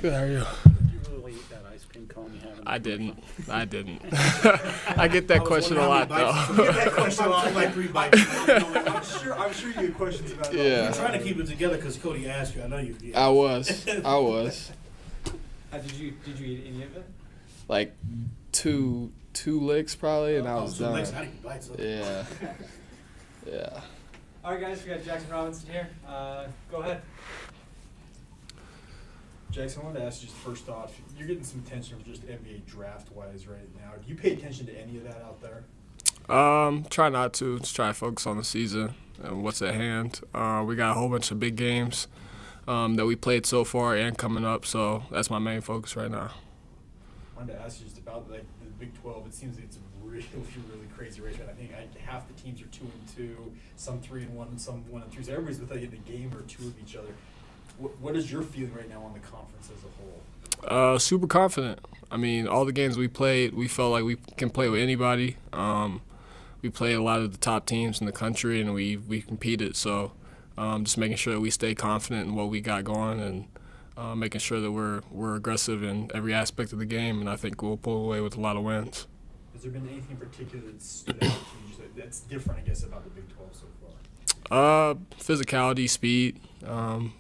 Good, how are you? Did you really eat that ice cream cone you have? I didn't. I get that question a lot, though. You get that question a lot, like 3 bites. I'm sure you get questions about it. Yeah. You're trying to keep it together because Cody asked you. I know you. I was. Did you eat any of it? Like two licks probably, and I was done. Licks, how do you bite? Yeah. Yeah. All right, guys, we got Jackson Robinson here. Go ahead. Jackson, I wanted to ask you just first off, you're getting some attention from just NBA draft-wise right now. Do you pay attention to any of that out there? Try not to. Just try to focus on the season and what's at hand. We got a whole bunch of big games that we played so far and coming up, so that's my main focus right now. I wanted to ask you just about like the Big 12. It seems like it's a really, really crazy race. Right? I think half the teams are 2-2, some 3-1, and some 1-3. So everybody's within a game or two of each other. What is your feeling right now on the conference as a whole? Super confident. I mean, all the games we played, we felt like we can play with anybody. We played a lot of the top teams in the country, and we competed. So just making sure that we stay confident in what we got going and making sure that we're aggressive in every aspect of the game, and I think we'll pull away with a lot of wins. Has there been anything in particular that stood out to you that's different, I guess, about the Big 12 so far? Physicality, speed,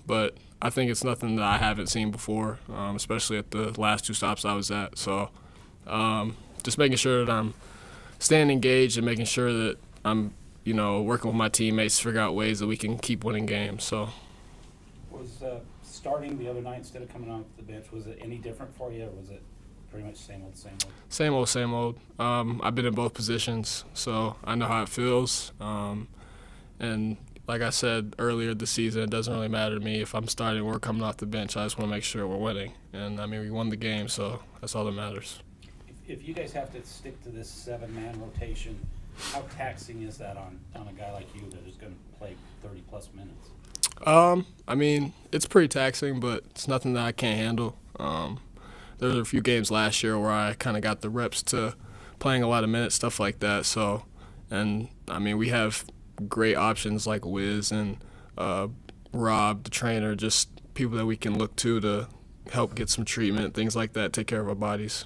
but I think it's nothing that I haven't seen before, especially at the last 2 stops I was at. So just making sure that I'm staying engaged and making sure that I'm, working with my teammates to figure out ways that we can keep winning games. So Was starting the other night instead of coming off the bench, was it any different for you, or was it pretty much same old, same old? Same old. I've been in both positions, so I know how it feels. And like I said earlier this season, it doesn't really matter to me if I'm starting or coming off the bench. I just want to make sure we're winning. And, I mean, we won the game, so that's all that matters. If you guys have to stick to this 7-man rotation, how taxing is that on a guy like you that is going to play 30-plus minutes? I mean, it's pretty taxing, but it's nothing that I can't handle. There were a few games last year where I kind of got the reps to playing a lot of minutes, stuff like that. So, and, I mean, we have great options like Wiz and Rob, the trainer, just people that we can look to help get some treatment, things like that, take care of our bodies.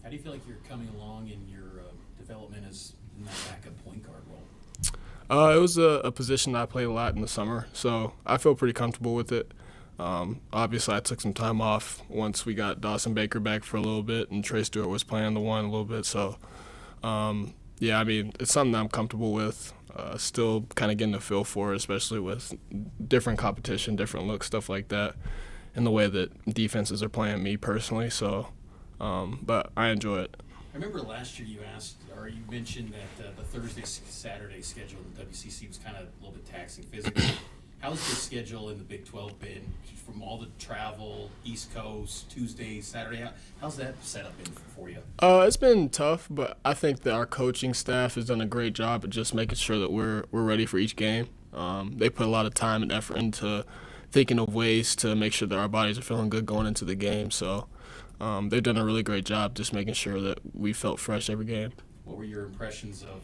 How do you feel like you're coming along in your development as in that backup point guard role? It was a position that I played a lot in the summer, so I feel pretty comfortable with it. Obviously, I took some time off once we got Dawson Baker back for a little bit, and Trey Stewart was playing the 1 a little bit. So, yeah, I mean, it's something that I'm comfortable with. Still kind of getting a feel for it, especially with different competition, different looks, stuff like that, and the way that defenses are playing me personally. So, but I enjoy it. I remember last year you mentioned that the Thursday-Saturday schedule in the WCC was kind of a little bit taxing physically. How's the schedule in the Big 12 been from all the travel, East Coast, Tuesday, Saturday? How's that setup been for you? It's been tough, but I think that our coaching staff has done a great job at just making sure that we're ready for each game. They put a lot of time and effort into thinking of ways to make sure that our bodies are feeling good going into the game. So they've done a really great job just making sure that we felt fresh every game. What were your impressions of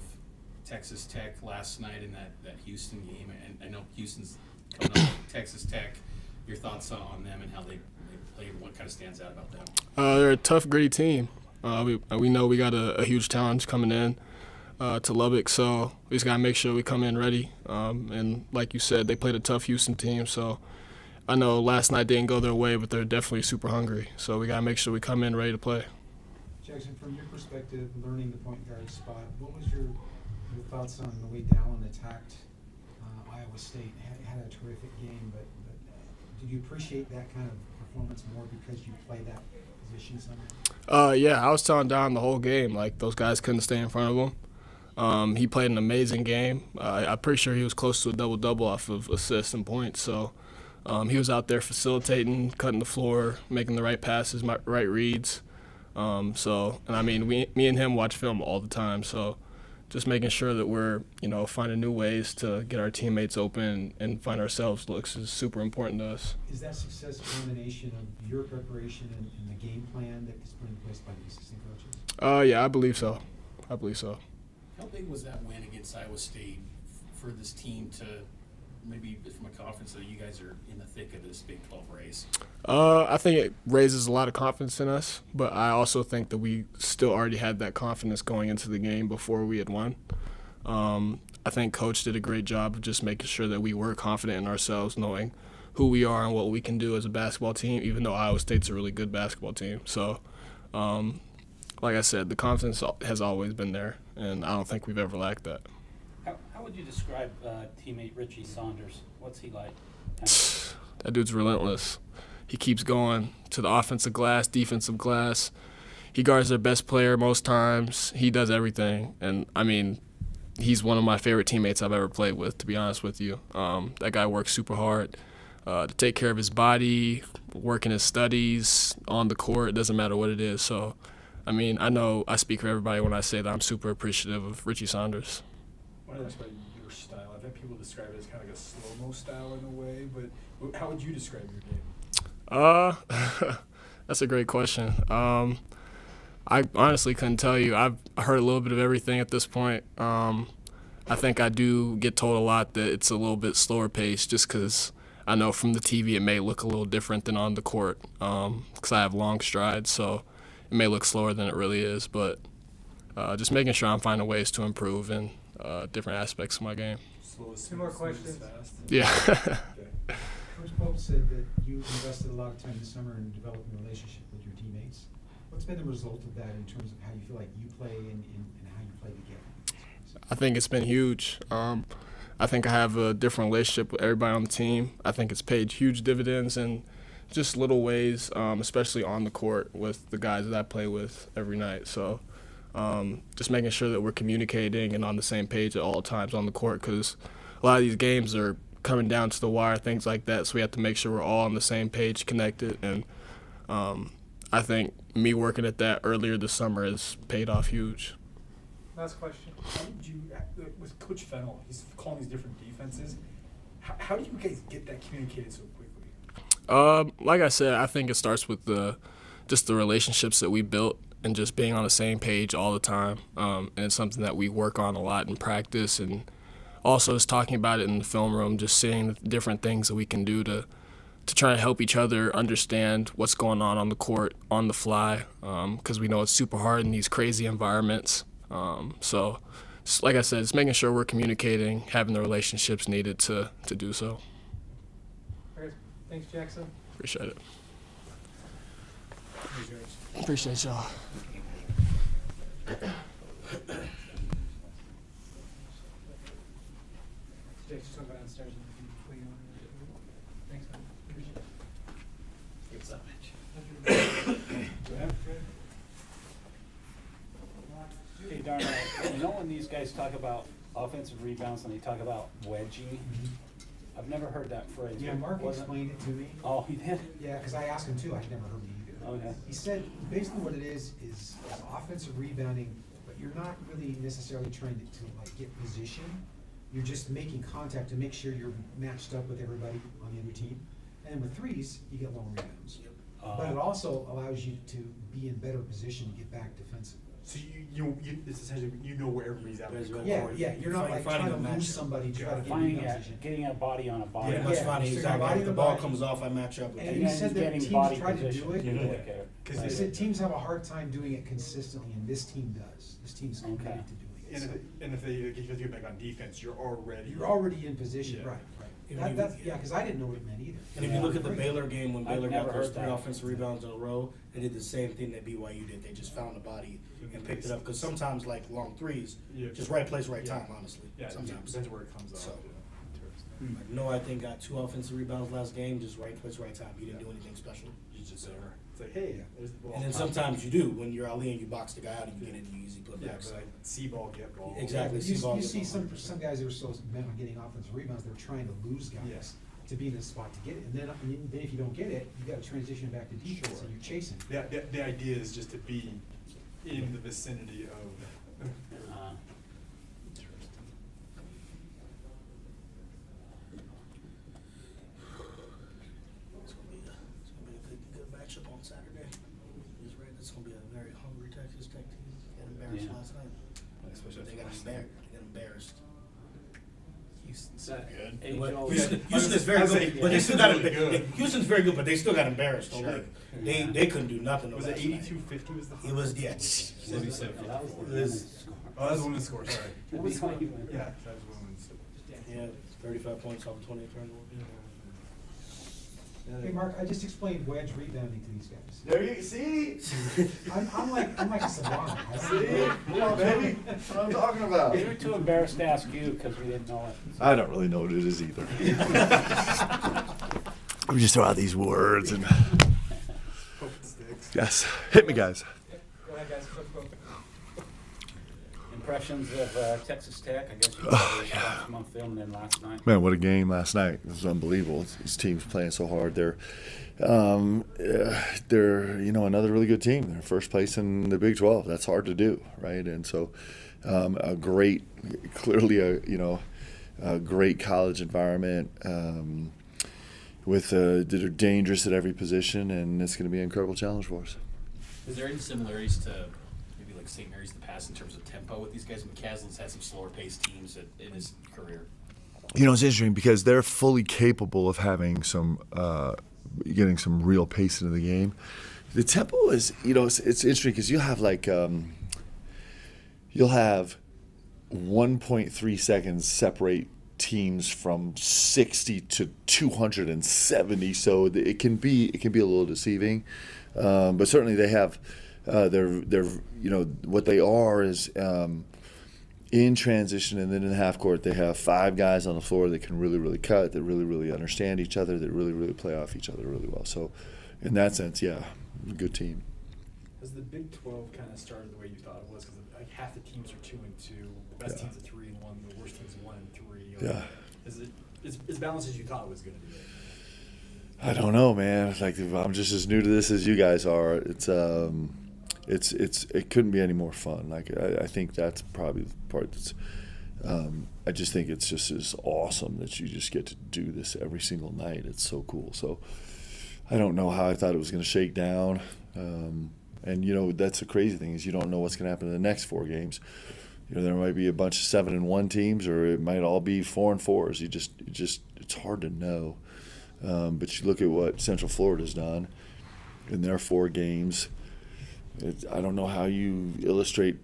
Texas Tech last night in that Houston game? And I know Houston's coming up with Texas Tech. Your thoughts on them and how they played, what kind of stands out about them? They're a tough, gritty team. We know we got a huge challenge coming in to Lubbock, so we just got to make sure we come in ready. And like you said, they played a tough Houston team, so I know last night didn't go their way, but they're definitely super hungry. So we got to make sure we come in ready to play. Jackson, from your perspective, learning the point guard spot, what was your thoughts on the way Dallin attacked Iowa State? Had a terrific game, but did you appreciate that kind of performance more because you play that position somehow? Yeah, I was telling Don the whole game, like, those guys couldn't stay in front of him. He played an amazing game. I'm pretty sure he was close to a double-double off of assists and points. So he was out there facilitating, cutting the floor, making the right passes, right reads. And I mean, me and him watch film all the time. So just making sure that we're, finding new ways to get our teammates open and find ourselves looks is super important to us. Is that success a combination of your preparation and the game plan that is put in place by the assistant coaches? Yeah, I believe so. How big was that win against Iowa State for this team to maybe from a conference that you guys are in the thick of this Big 12 race? I think it raises a lot of confidence in us, but I also think that we still already had that confidence going into the game before we had won. I think Coach did a great job of just making sure that we were confident in ourselves, knowing who we are and what we can do as a basketball team, even though Iowa State's a really good basketball team. So, like I said, the confidence has always been there, and I don't think we've ever lacked that. How would you describe teammate Richie Saunders? What's he like? That dude's relentless. He keeps going to the offensive glass, defensive glass. He guards their best player most times. He does everything. And, I mean, he's one of my favorite teammates I've ever played with, to be honest with you. That guy works super hard to take care of his body, work in his studies, on the court. It doesn't matter what it is. So, I mean, I know I speak for everybody when I say that I'm super appreciative of Richie Saunders. I want to ask about your style. I've had people describe it as kind of like a slow-mo style in a way, but how would you describe your game? That's a great question. I honestly couldn't tell you. I've heard a little bit of everything at this point. I think I do get told a lot that it's a little bit slower paced just because I know from the TV it may look a little different than on the court because I have long strides, so it may look slower than it really is. But just making sure I'm finding ways to improve in different aspects of my game. Two more questions. Fast. Yeah. Okay. Coach Pope said that you invested a lot of time this summer in developing a relationship with your teammates. What's been the result of that in terms of how you feel like you play and how you play together? I think it's been huge. I think I have a different relationship with everybody on the team. I think it's paid huge dividends in just little ways, especially on the court with the guys that I play with every night. So just making sure that we're communicating and on the same page at all times on the court because a lot of these games are coming down to the wire, things like that. So we have to make sure we're all on the same page, connected. And I think me working at that earlier this summer has paid off huge. Last question. How did you, with Coach Fennell, he's calling these different defenses. How do you guys get that communicated so quickly? Like I said, I think it starts with just the relationships that we built and just being on the same page all the time. And it's something that we work on a lot in practice and also just talking about it in the film room, just seeing the different things that we can do to try to help each other understand what's going on the court, on the fly, because we know it's super hard in these crazy environments. So, just like I said, it's making sure we're communicating, having the relationships needed to do so. All right. Thanks, Jackson. Appreciate it. Appreciate y'all. Jake, just want to go downstairs and put you on. Thanks, man. Appreciate it. What's up, Mitch? Hey, Darnell, you know when these guys talk about offensive rebounds and they talk about wedging? I've never heard that phrase. Yeah, Mark Wasn't- explained it to me. Oh, he did? Yeah, because I asked him too. I'd never heard it either. Okay. He said basically what it is offensive rebounding, but you're not really necessarily trying to like get position. You're just making contact to make sure you're matched up with everybody on the other team. And with threes, you get long rebounds. But it also allows you to be in better position to get back defensively. So you it's essentially you know where everybody's at. Yeah, you're not like trying to lose somebody to try to get in Finding rebound a, position. getting a body on a body. Yeah, much Yeah, funny. so Exactly. body If the to ball body. comes off, I match up with And you. he said that getting teams body try to do position. it. Yeah. Okay. Because He said teams have a hard time doing it consistently, and this team does. This team's committed Okay. to doing it. And So if they get back on defense, you're already in position, Yeah. right? If Right. you- That's because I didn't know what it meant either. And if you look at the Baylor game, when I've Baylor never got those heard 3 that. offensive rebounds in a row, they did the same thing that BYU did. They just found the body and picked it up. Because sometimes, like long threes, Yeah. just right place, right Yeah. time, honestly. Yeah, it Sometimes. depends where it comes off. So. Yeah. Like Noah, I think, got 2 offensive rebounds last game, just right place, right time. He didn't do anything special. You're just there. It's like, hey, there's the ball. And then sometimes you do. When you're Ali and you box the guy out and you get it, you easy put Yeah, back. but like see ball, get ball. Exactly. You see ball, you get see ball, some 100%. guys that are so bent on getting offensive rebounds, they're trying to lose guys Yes. to be in the spot to get it, and then if you don't get it, you got to transition back to defense, Sure. and you're chasing. The idea is just to be in the vicinity of. It's gonna be a good matchup on Saturday. He's right. It's gonna be a very hungry Texas Tech team. Got embarrassed Yeah. last night. Especially They got embarrassed. You Houston's so good. Age-old- Houston is very I was good, saying, but they yeah, still got Houston's really good. Houston's very good, but they still got embarrassed. Though. Sure. Like, they couldn't do nothing. Was it 82-50 was the It was final? yeah. No, that was the It women's was- score. Oh, that was women's score, sorry. The BYU win. Yeah, that was women's. Yeah, 35 points off 20 turnovers. Hey, Mark, I just explained wedge rebounding to these guys. There you see? I'm like a savant. I don't See? know. Come on, baby. That's what I'm talking about. We were too embarrassed to ask you because we didn't know it. I don't really know what it is either. We just throw out these words and Hope it sticks. yes, hit me, guys. Go ahead, guys, go. Impressions of Texas Tech, I guess you watched them on film and then last night. Man, what a game last night! It was unbelievable. These teams playing so hard. They're another really good team. They're first place in the Big 12. That's hard to do, right? And so, clearly a great college environment. They're dangerous at every position, and it's going to be an incredible challenge for us. Is there any similarities to maybe like St. Mary's in the past in terms of tempo with these guys? McCaslin's had some slower paced teams in his career. You know, it's interesting because they're fully capable of having getting some real pace into the game. The tempo is, it's interesting because you'll have 1.3 seconds separate teams from 60 to 270, so it can be a little deceiving. But certainly they have what they are is in transition and then in the half court they have 5 guys on the floor that can really, really cut, that really, really understand each other, that really, really play off each other really well. So in that sense, yeah, good team. Has the Big 12 kind of started the way you thought it was? Because like half the teams are 2-2, the best Yeah. teams are 3-1, the worst teams are 1-3. Yeah. Is it as balanced as you thought it was going to be? I don't know, man. Like I'm just as new to this as you guys are. It couldn't be any more fun. Like I think that's probably the part that's. I just think it's just as awesome that you just get to do this every single night. It's so cool. So I don't know how I thought it was going to shake down. And that's the crazy thing is you don't know what's going to happen in the next 4 games. There might be a bunch of 7-1 teams, or it might all be 4-4s. It's hard to know. But you look at what Central Florida's done in their 4 games. I don't know how you illustrate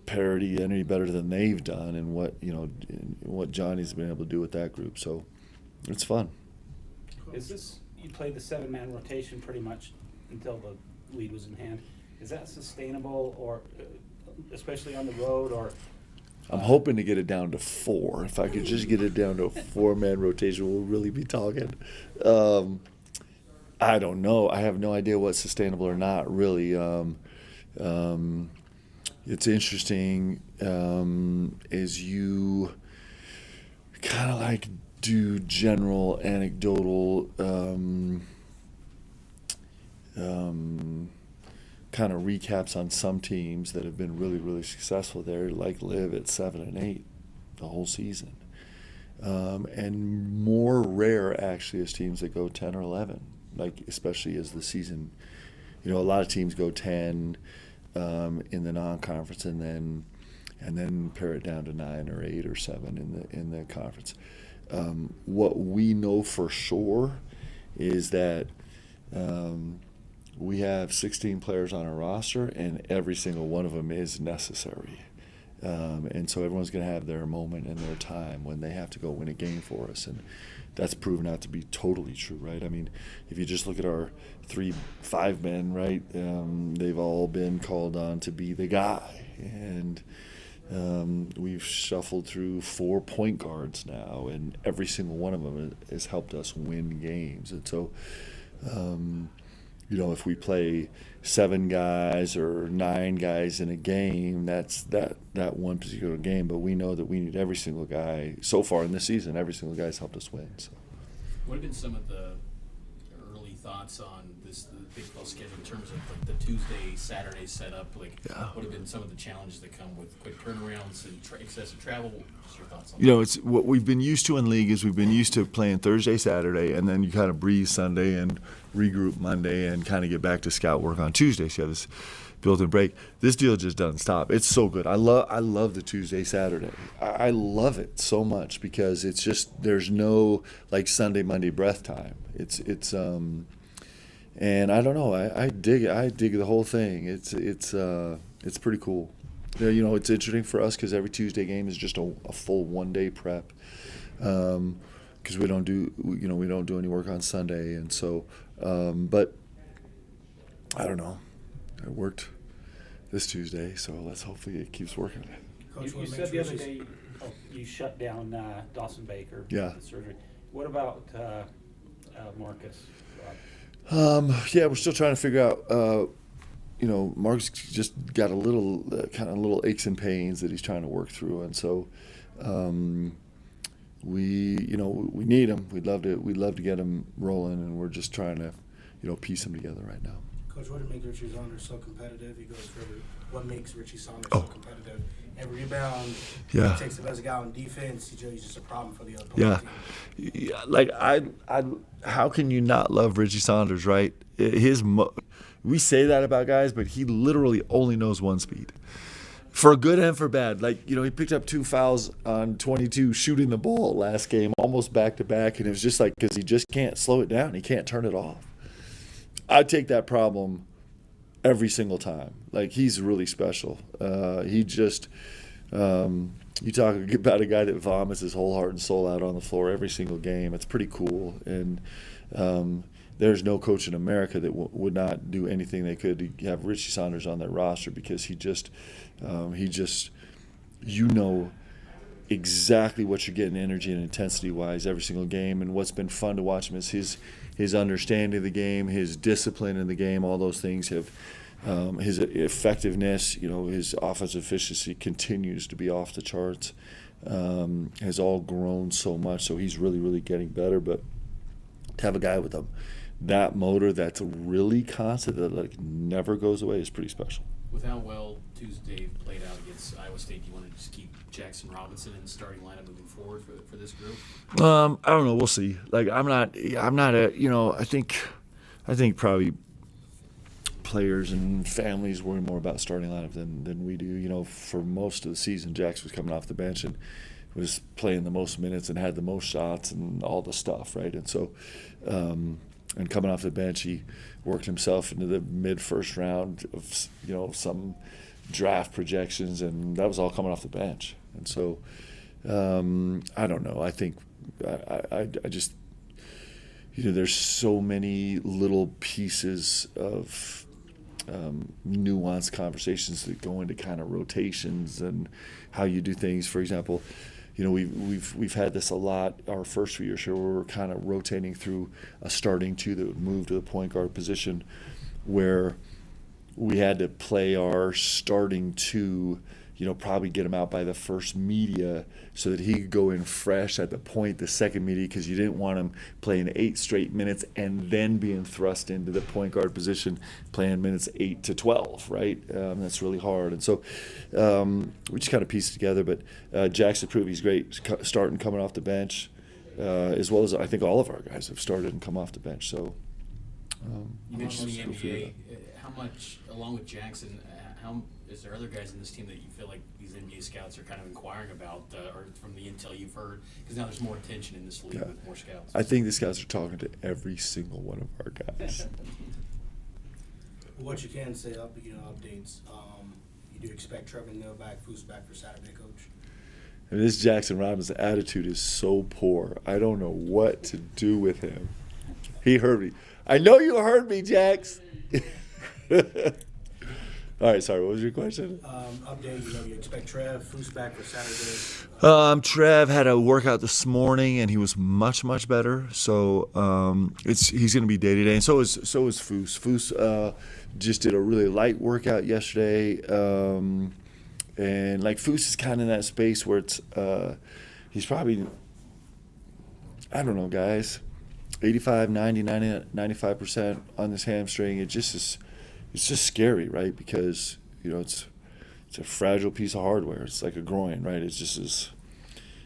parity any better than they've done, and what Johnny's been able to do with that group. So it's fun. Is this, you played the 7-man rotation pretty much until the lead was in hand. Is that sustainable, or especially on the road, or? I'm hoping to get it down to 4. If I could just get it down to a 4-man rotation, we'll really be talking. I don't know. I have no idea what's sustainable or not, really. It's interesting as you kind of like do general anecdotal kind of recaps on some teams that have been really, really successful there, like live at 7 and 8 the whole season. And more rare actually is teams that go 10 or 11, like especially as the season, a lot of teams go 10 in the non-conference and then pare it down to 9 or 8 or 7 in the conference. What we know for sure is that we have 16 players on our roster, and every single one of them is necessary. And so everyone's going to have their moment and their time when they have to go win a game for us. And that's proven out to be totally true, right? I mean, if you just look at our 3-5 men, right, they've all been called on to be the guy. And we've shuffled through 4 point guards now, and every single one of them has helped us win games. And so, if we play 7 guys or 9 guys in a game, that's that one particular game. But we know that we need every single guy. So far in this season, every single guy's helped us win. So. What have been some of the early thoughts on the Big 12 schedule in terms of like the Tuesday, Saturday setup? Like, Yeah. what have been some of the challenges that come with quick turnarounds and excessive travel? What's your thoughts on You that? know, it's what we've been used to in league is we've been used to playing Thursday, Saturday, and then you kind of breeze Sunday and regroup Monday and kind of get back to scout work on Tuesday. So you have this built-in break. This deal just doesn't stop. It's so good. I love the Tuesday, Saturday. I love it so much because it's just there's no like Sunday, Monday breath time. It's and I don't know. I dig it. I dig the whole thing. It's pretty cool. Yeah, you know, it's interesting for us because every Tuesday game is just a full 1 day prep. Because we don't do any work on Sunday, and so. But I don't know. It worked this Tuesday, so let's hopefully it keeps working. Coach, You what said makes the other Rich's- day you shut down Dawson Baker. Yeah. with the surgery. What about Marcus? Yeah, we're still trying to figure out. You know, Mark's just got a little kind of little aches and pains that he's trying to work through, and so we need him. We'd love to get him rolling, and we're just trying to piece him together right now. Coach, what makes Richie Saunders so competitive? He goes further. What makes Richie Saunders Oh. so competitive? Every rebound, Yeah. he takes the best guy on defense. He's just a problem for the other Yeah, opposing team. yeah. Like how can you not love Richie Saunders, right? We say that about guys, but he literally only knows one speed, for good and for bad. Like he picked up 2 fouls on 22 shooting the ball last game, almost back to back, and it was just like because he just can't slow it down, he can't turn it off. I take that problem every single time. Like he's really special. He just. You talk about a guy that vomits his whole heart and soul out on the floor every single game. It's pretty cool, and there's no coach in America that would not do anything they could to have Richie Saunders on their roster because he just exactly what you're getting energy and intensity wise every single game. And what's been fun to watch him is his understanding of the game, his discipline in the game. All those things have. His effectiveness, his offensive efficiency continues to be off the charts. Has all grown so much, so he's really, really getting better. But to have a guy with that motor that's really constant, that like never goes away, is pretty special. With how well Tuesday played out against Iowa State, do you want to just keep Jackson Robinson in the starting lineup moving forward for this group? I don't know. We'll see. Like I'm not a. I think probably players and families worry more about starting lineup than we do. For most of the season, Jax was coming off the bench and was playing the most minutes and had the most shots and all the stuff, right? And so, and coming off the bench, he worked himself into the mid-first round of some draft projections, and that was all coming off the bench. And so, I don't know. I think I just there's so many little pieces of nuanced conversations that go into kind of rotations and how you do things. For example, we've had this a lot our first few years here where we're kind of rotating through a starting two that would move to the point guard position, where we had to play our starting two, probably get him out by the first media so that he could go in fresh at the point, the second media, because you didn't want him playing 8 straight minutes and then being thrust into the point guard position, playing minutes 8 to 12, right? That's really hard. And so we just kind of pieced it together. But Jackson proved he's great starting, coming off the bench, as well as I think all of our guys have started and come off the bench. So you mentioned the we'll figure it NBA. How much, along with Jackson, is there other guys in this team that you feel like these NBA scouts are kind of inquiring about, or from the intel you've heard? Because now there's more attention in this league with more scouts. I think these guys are talking to every single one of our guys. What you can say, updates. You do expect Trevor Neal back, Foose back for Saturday, Coach? And this Jackson Robinson attitude is so poor. I don't know what to do with him. He heard me. I know you heard me, Jax. All right, sorry, what was your question? Update, you expect Foose back for Saturday? Trev had a workout this morning, and he was much, much better. So he's going to be day to day, and so is Foose. Foose just did a really light workout yesterday, and like Foose is kind of in that space where it's he's probably, I don't know, guys. 85, 90, 95% on this hamstring. It just is, it's just scary, right? Because, you know, it's a fragile piece of hardware. It's like a groin, right? It's just is.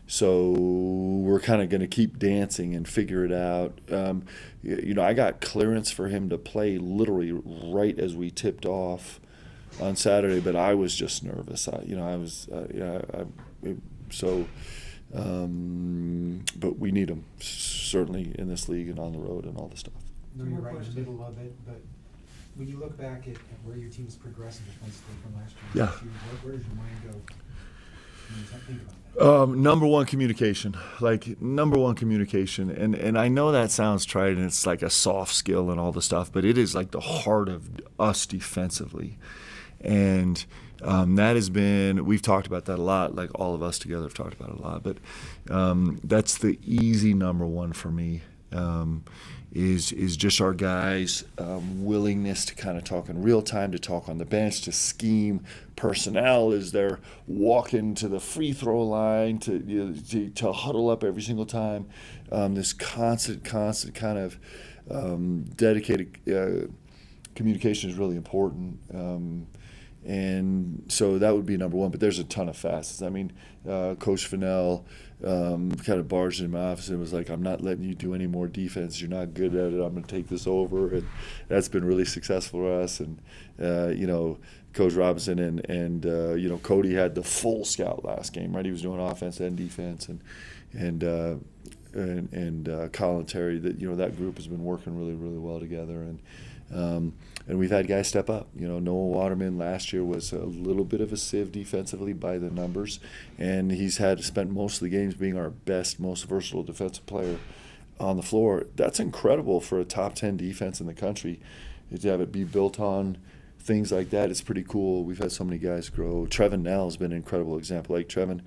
So we're kind of going to keep dancing and figure it out. You know, I got clearance for him to play literally right as we tipped off on Saturday, but I was just nervous. But we need him certainly in this league and on the road and all the stuff. I know you're right in the middle of it, but when you look back at where your team's progressed defensively from last year, Yeah. where does your mind go when you think about that? Number one, communication. Like, number one, communication. And I know that sounds trite and it's like a soft skill and all the stuff, but it is like the heart of us defensively. And that has been, we've talked about that a lot, like all of us together have talked about it a lot, but that's the easy number one for me, is just our guys' willingness to kind of talk in real time, to talk on the bench, to scheme personnel as they're walking to the free throw line, to huddle up every single time. This constant kind of dedicated communication is really important. And so that would be number one, but there's a ton of facets. I mean, Coach Fennell kind of barged in my office and was like, I'm not letting you do any more defense. You're not good at it. I'm going to take this over. And that's been really successful for us. And, you know, Coach Robinson and you know, Cody had the full scout last game, right? He was doing offense and defense. And Colin Terry, that, you know, that group has been working really, really well together. And we've had guys step up. You know, Noah Waterman last year was a little bit of a sieve defensively by the numbers, and he's spent most of the games being our best, most versatile defensive player on the floor. That's incredible for a top 10 defense in the country. To have it be built on things like that, it's pretty cool. We've had so many guys grow. Trevin Nell has been an incredible example. Like Trevin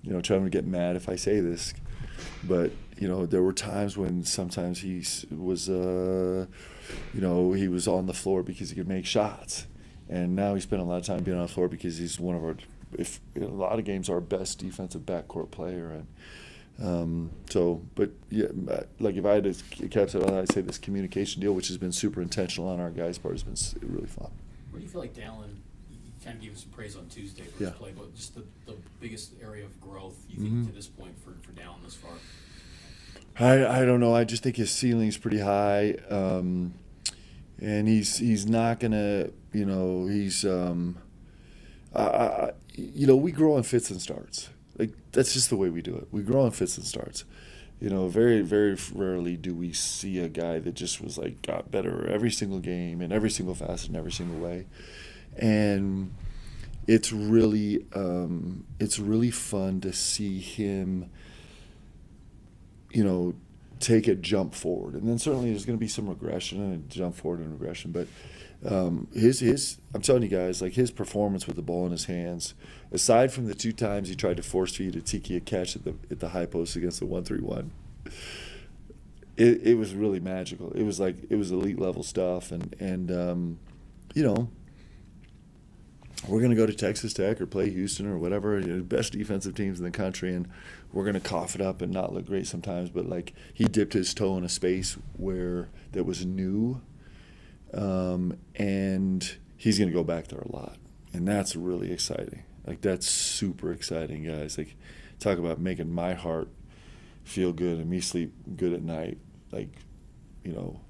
would get mad if I say this, but you know, there were times when sometimes he was, you know, he was on the floor because he could make shots, and now he spent a lot of time being on the floor because he's one of our, if in a lot of games, our best defensive backcourt player. And but yeah, like if I had to capture it on, I'd say this communication deal, which has been super intentional on our guys' part, has been really fun. Where do you feel like Dallin, you kind of gave him some praise on Tuesday for his play, but just the biggest area of growth you think to this point for Dallin this far? I don't know. I just think his ceiling's pretty high, and he's not gonna. You know, he's. You know, we grow in fits and starts. Like, that's just the way we do it. We grow in fits and starts. You know, very, very rarely do we see a guy that just was like got better every single game in every single facet in every single way, and it's really fun to see him, you know, take a jump forward. And then certainly there's going to be some regression and a jump forward and regression. But his I'm telling you guys, like, his performance with the ball in his hands, aside from the 2 times he tried to force feed a Tiki a catch at the high post against the 1-3-1, it was really magical. It was elite level stuff. And you know, we're going to go to Texas Tech or play Houston or whatever, you know, best defensive teams in the country, and we're going to cough it up and not look great sometimes. But like, he dipped his toe in a space where that was new, and he's going to go back there a lot, and that's really exciting. Like, that's super exciting, guys. Like, talk about making my heart feel good and me sleep good at night. Like, you know,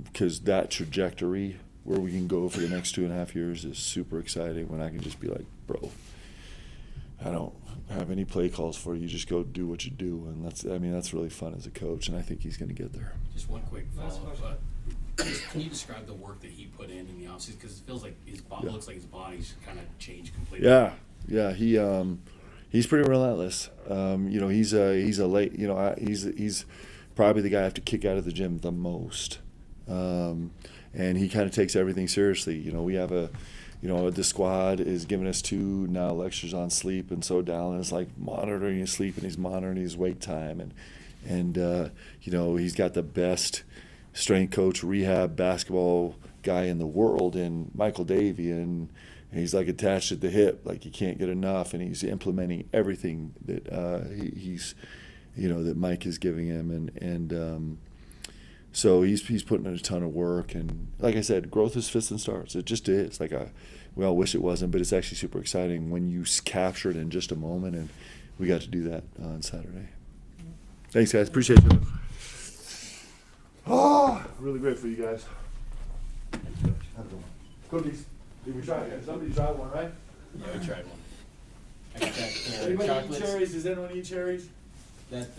because that trajectory where we can go for the next 2.5 years is super exciting, when I can just be like, bro, I don't have any play calls for you. Just go do what you do. And that's really fun as a coach, and I think he's going to get there. Just one quick Last follow-up. Can you describe the work that he put in the offseason? Because it feels like his body looks like his body's kind of changed completely. Yeah. He's pretty relentless. You know, he's a late. You know, he's probably the guy I have to kick out of the gym the most. And he kind of takes everything seriously. You know, we have the squad is giving us 2 now lectures on sleep, and so Dallin is like monitoring his sleep, and he's monitoring his wake time, and you know, he's got the best strength coach, rehab basketball guy in the world in Michael Davey, and he's like attached at the hip, like he can't get enough, and he's implementing everything that he's, you know, that Mike is giving him, and So he's putting in a ton of work, and like I said, growth is fits and starts. It just is. We all wish it wasn't, but it's actually super exciting when you capture it in just a moment, and we got to do that on Saturday. Thanks, guys. Appreciate you. Oh, really great for you guys. Have a good one. Cookies. Did we try it? Somebody tried one, right? Yeah, I tried one. I got that Anybody eat chocolates. cherries? Does anyone eat cherries? That